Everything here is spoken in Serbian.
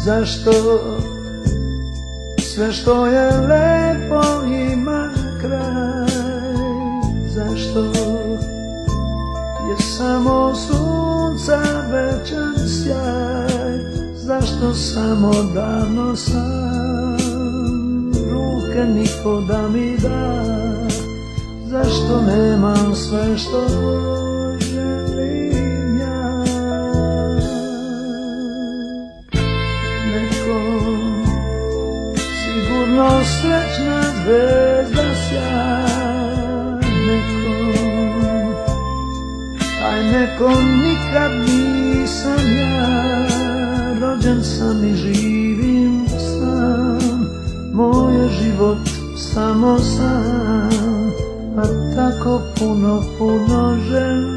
Zašto sve što je lepo ima kraj? Zašto je samo sunca večan sjaj? Zašto samo davno sam ruke niko da mi da? Zašto nemam sve što želim ja? Nekom sigurno srećna zvezda sja, nekom, aj nekom nikad nisam ja. Rođen sam i živim sam, moj je život samo sam, a tako puno želim.